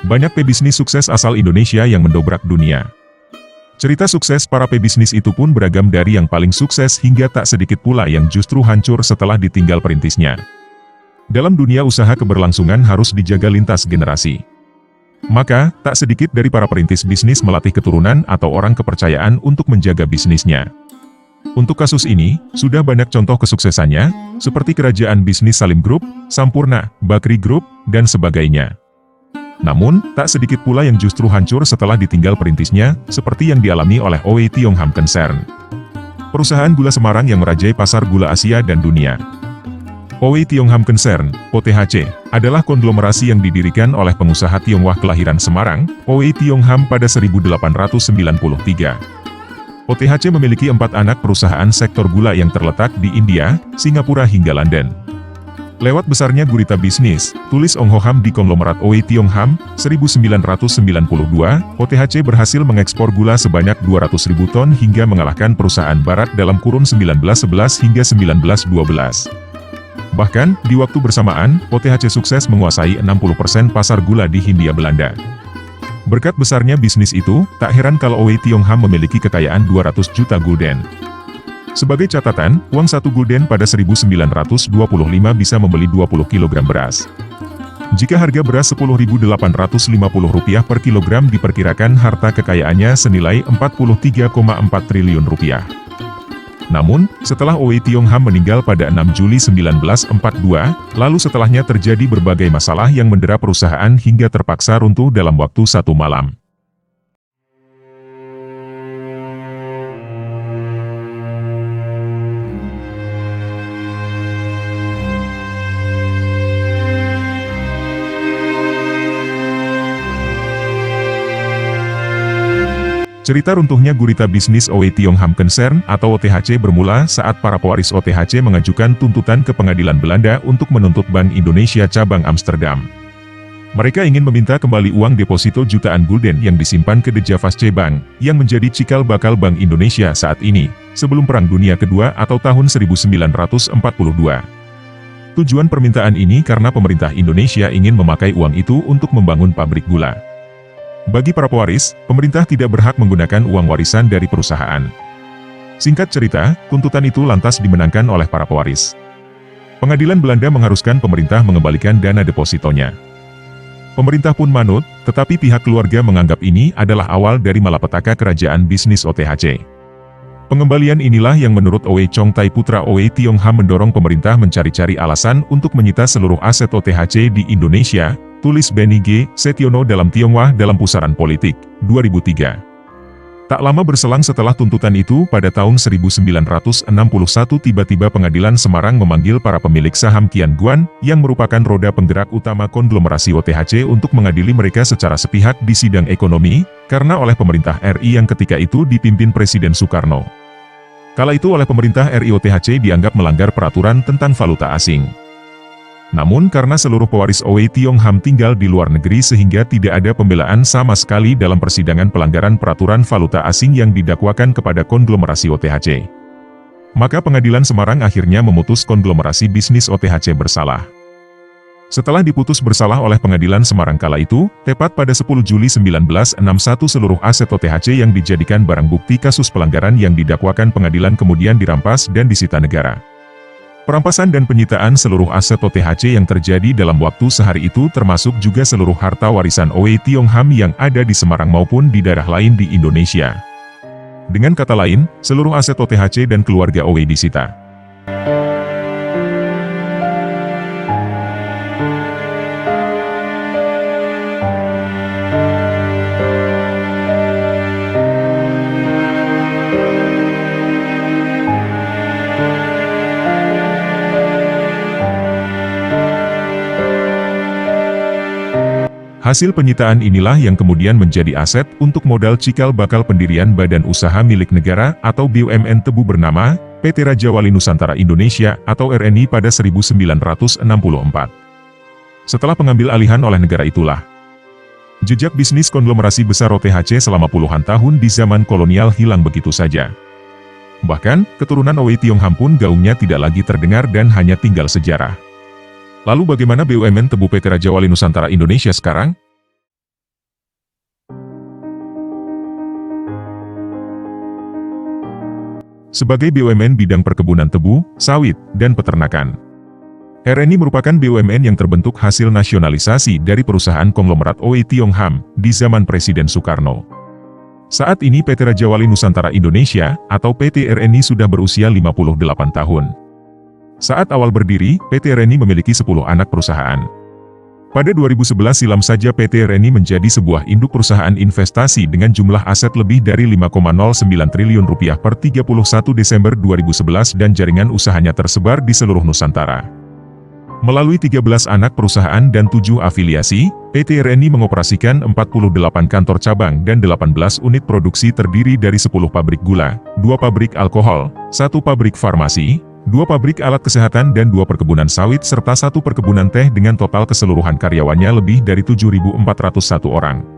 Banyak pebisnis sukses asal Indonesia yang mendobrak dunia. Cerita sukses para pebisnis itu pun beragam dari yang paling sukses hingga tak sedikit pula yang justru hancur setelah ditinggal perintisnya. Dalam dunia usaha keberlangsungan harus dijaga lintas generasi. Maka, tak sedikit dari para perintis bisnis melatih keturunan atau orang kepercayaan untuk menjaga bisnisnya. Untuk kasus ini, sudah banyak contoh kesuksesannya, seperti Kerajaan Bisnis Salim Group, Sampurna, Bakri Group, dan sebagainya. Namun, tak sedikit pula yang justru hancur setelah ditinggal perintisnya, seperti yang dialami oleh Oey Tiong Ham Concern. Perusahaan gula Semarang yang merajai pasar gula Asia dan dunia. Oey Tiong Ham Concern, OTHC, adalah konglomerasi yang didirikan oleh pengusaha Tionghoa kelahiran Semarang, Oey Tiong Ham pada 1893. OTHC memiliki 4 anak perusahaan sektor gula yang terletak di India, Singapura hingga London. Lewat besarnya gurita bisnis, tulis Ong Ho Ham di konglomerat Oey Tiong Ham, 1992, OTHC berhasil mengekspor gula sebanyak 200.000 ton hingga mengalahkan perusahaan barat dalam kurun 1911 hingga 1912. Bahkan, di waktu bersamaan, OTHC sukses menguasai 60% pasar gula di Hindia Belanda. Berkat besarnya bisnis itu, tak heran kalau Oey Tiong Ham memiliki kekayaan 200 juta gulden. Sebagai catatan, uang 1 gulden pada 1925 bisa membeli 20 kg beras. Jika harga beras Rp10.850 per kilogram diperkirakan harta kekayaannya senilai Rp43,4 triliun. Namun, setelah Oey Tiong Ham meninggal pada 6 Juli 1942, lalu setelahnya terjadi berbagai masalah yang mendera perusahaan hingga terpaksa runtuh dalam waktu 1 malam. Cerita runtuhnya gurita bisnis Oey Tiong Ham Concern atau OTHC bermula saat para pewaris OTHC mengajukan tuntutan ke pengadilan Belanda untuk menuntut Bank Indonesia cabang Amsterdam. Mereka ingin meminta kembali uang deposito jutaan gulden yang disimpan ke De Javasche Bank, yang menjadi cikal bakal Bank Indonesia saat ini, sebelum Perang Dunia Kedua atau tahun 1942. Tujuan permintaan ini karena pemerintah Indonesia ingin memakai uang itu untuk membangun pabrik gula. Bagi para pewaris, pemerintah tidak berhak menggunakan uang warisan dari perusahaan. Singkat cerita, tuntutan itu lantas dimenangkan oleh para pewaris. Pengadilan Belanda mengharuskan pemerintah mengembalikan dana depositonya. Pemerintah pun manut, tetapi pihak keluarga menganggap ini adalah awal dari malapetaka kerajaan bisnis OTHC. Pengembalian inilah yang menurut Oey Chong Tai putra Oey Tiong Ham mendorong pemerintah mencari-cari alasan untuk menyita seluruh aset OTHC di Indonesia, tulis Benny G. Setiono dalam Tionghoa dalam Pusaran Politik, 2003. Tak lama berselang setelah tuntutan itu pada tahun 1961 tiba-tiba pengadilan Semarang memanggil para pemilik saham Kian Guan, yang merupakan roda penggerak utama konglomerasi OTHC untuk mengadili mereka secara sepihak di sidang ekonomi, karena oleh pemerintah RI yang ketika itu dipimpin Presiden Soekarno. Kala itu oleh pemerintah RI OTHC dianggap melanggar peraturan tentang valuta asing. Namun karena seluruh pewaris Oey Tiong Ham tinggal di luar negeri sehingga tidak ada pembelaan sama sekali dalam persidangan pelanggaran peraturan valuta asing yang didakwakan kepada konglomerasi OTHC. Maka pengadilan Semarang akhirnya memutus konglomerasi bisnis OTHC bersalah. Setelah diputus bersalah oleh pengadilan Semarang kala itu, tepat pada 10 Juli 1961 seluruh aset OTHC yang dijadikan barang bukti kasus pelanggaran yang didakwakan pengadilan kemudian dirampas dan disita negara. Perampasan dan penyitaan seluruh aset OTHC yang terjadi dalam waktu sehari itu termasuk juga seluruh harta warisan Oey Tiong Ham yang ada di Semarang maupun di daerah lain di Indonesia. Dengan kata lain, seluruh aset OTHC dan keluarga Oey disita. Hasil penyitaan inilah yang kemudian menjadi aset untuk modal cikal bakal pendirian Badan Usaha Milik Negara atau BUMN Tebu bernama PT Raja Wali Nusantara Indonesia atau RNI pada 1964. Setelah pengambil alihan oleh negara itulah, jejak bisnis konglomerasi besar OTHC selama puluhan tahun di zaman kolonial hilang begitu saja. Bahkan, keturunan Oey Tiong Ham pun gaungnya tidak lagi terdengar dan hanya tinggal sejarah. Lalu bagaimana BUMN Tebu PT Raja Wali Nusantara Indonesia sekarang? sebagai BUMN bidang perkebunan tebu, sawit, dan peternakan. RNI merupakan BUMN yang terbentuk hasil nasionalisasi dari perusahaan konglomerat Oe Tiong Ham di zaman Presiden Soekarno. Saat ini PT Raja Wali Nusantara Indonesia atau PT RNI sudah berusia 58 tahun. Saat awal berdiri, PT RNI memiliki 10 anak perusahaan. Pada 2011 silam saja PT RNI menjadi sebuah induk perusahaan investasi dengan jumlah aset lebih dari 5,09 triliun rupiah per 31 Desember 2011 dan jaringan usahanya tersebar di seluruh Nusantara. Melalui 13 anak perusahaan dan 7 afiliasi, PT RNI mengoperasikan 48 kantor cabang dan 18 unit produksi terdiri dari 10 pabrik gula, 2 pabrik alkohol, 1 pabrik farmasi, 2 pabrik alat kesehatan dan 2 perkebunan sawit serta 1 perkebunan teh dengan total keseluruhan karyawannya lebih dari 7.401 orang.